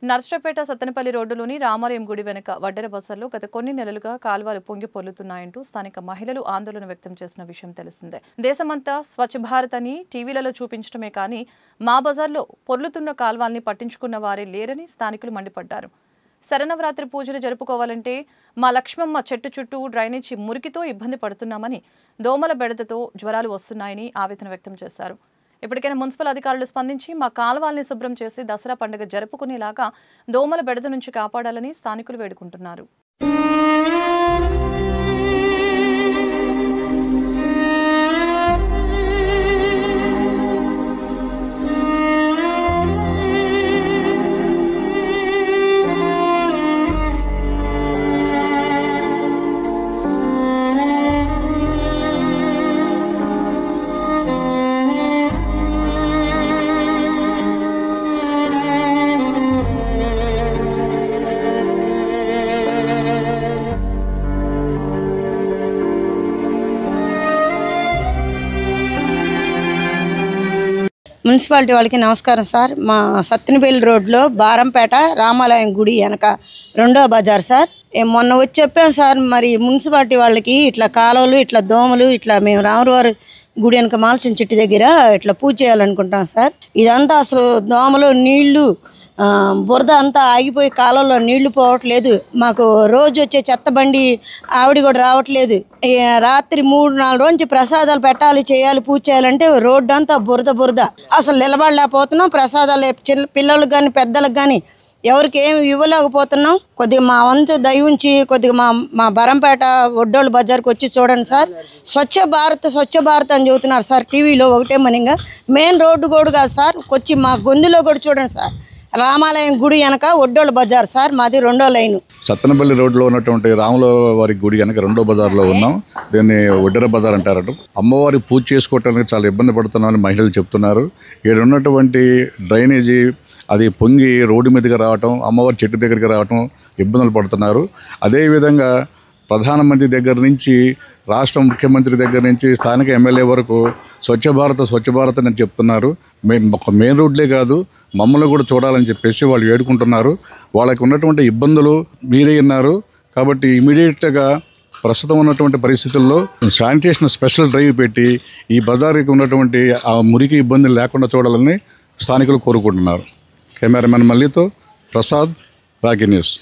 నర్సరావుపేట సత్తెనపల్లి రోడ్డులోని రామాలయం గుడి వెనుక వడ్డెర బజార్లో గత కొన్ని నెలలుగా కాల్వలు పొంగి పొర్లుతున్నాయంటూ స్థానిక మహిళలు ఆందోళన వ్యక్తం చేసిన విషయం తెలిసిందే. దేశమంతా స్వచ్ఛ భారత్ అని టీవీలలో చూపించడమే కానీ మా బజార్లో పొర్లుతున్న కాల్వల్ని పట్టించుకున్న వారే లేరని స్థానికులు మండిపడ్డారు. శరన్నవరాత్రి పూజలు జరుపుకోవాలంటే మా లక్ష్మమ్మ చెట్టు చుట్టూ డ్రైనేజీ మురికితో ఇబ్బంది పడుతున్నామని, దోమల బెడదతో జ్వరాలు వస్తున్నాయని ఆవేదన వ్యక్తం చేశారు. ఇప్పటికైనా మున్సిపల్ అధికారులు స్పందించి మా కాల్వల్ని శుభ్రం చేసి దసరా పండుగ జరుపుకునేలాగా దోమల బెడద నుంచి కాపాడాలని స్థానికులు వేడుకుంటున్నారు. మున్సిపాలిటీ వాళ్ళకి నమస్కారం సార్. మా సత్తెనపల్లి రోడ్లో బారంపేట రామాలయం గుడి వెనక రెండో బజార్ సార్. మొన్న వచ్చి చెప్పాం సార్, మరి మున్సిపాలిటీ వాళ్ళకి ఇట్లా కాలువలు ఇట్లా దోమలు ఇట్లా మేము రాములవారి గుడి వెనక మాల్సిన చెట్టు దగ్గర ఇట్లా పూజ చేయాలనుకుంటాం సార్. ఇదంతా అసలు దోమలు నీళ్లు బురద అంతా ఆగిపోయి కాలంలో నీళ్లు పోవట్లేదు. మాకు రోజు వచ్చే చెత్త బండి ఆవిడ కూడా రావట్లేదు. రాత్రి 3-4 రోజు ప్రసాదాలు పెట్టాలి, చేయాలి, పూజ చేయాలంటే రోడ్డు అంతా బురద అసలు నిలబడలేకపోతున్నాం. ప్రసాదాలు పిల్లలకు కానీ పెద్దలకు కానీ ఎవరికి ఏమి ఇవ్వలేకపోతున్నాం. కొద్దిగా మా వంతు దయ ఉంచి కొద్దిగా మా బరంపేట ఒడ్డోళ్ళ బజార్కి వచ్చి చూడండి సార్. స్వచ్ఛ భారత్ అని చెబుతున్నారు సార్ టీవీలో. ఒకటే మనింగా మెయిన్ రోడ్డు కూడా కాదు సార్, వచ్చి మా గొంతులో కూడా చూడండి సార్. రామాలయం గుడి వెనక ఒడ్డోళ్ళ బజార్ సార్, మాది రెండో లైన్. సత్తెనపల్లి రోడ్లో ఉన్నటువంటి రాముల వారి గుడి వెనక రెండో బజార్లో ఉన్నాం. దీన్ని ఒడ్డెర బజార్ అంటారట. అమ్మవారి పూజ చేసుకోవటానికి చాలా ఇబ్బంది పడుతున్నామని మహిళలు చెప్తున్నారు. ఇక్కడ ఉన్నటువంటి డ్రైనేజీ అది పొంగి రోడ్డు మీదకి రావటం, అమ్మవారి చెట్టు దగ్గరికి రావటం ఇబ్బందులు పడుతున్నారు. అదేవిధంగా ప్రధానమంత్రి దగ్గర నుంచి రాష్ట్ర ముఖ్యమంత్రి దగ్గర నుంచి స్థానిక ఎమ్మెల్యే వరకు స్వచ్ఛ భారత్ అని చెప్తున్నారు. ఒక మెయిన్ రోడ్లే కాదు, మమ్మల్ని కూడా చూడాలని చెప్పేసి వాళ్ళు వేడుకుంటున్నారు. వాళ్ళకి ఉన్నటువంటి ఇబ్బందులు మీరే ఉన్నారు కాబట్టి ఇమీడియట్గా ప్రస్తుతం ఉన్నటువంటి పరిస్థితుల్లో శానిటేషన్ స్పెషల్ డ్రైవ్ పెట్టి ఈ బజార్కి ఉన్నటువంటి ఆ మురికి ఇబ్బందులు లేకుండా చూడాలని స్థానికులు కోరుకుంటున్నారు. కెమెరామెన్ మల్లితో ప్రసాద్, రాగి న్యూస్.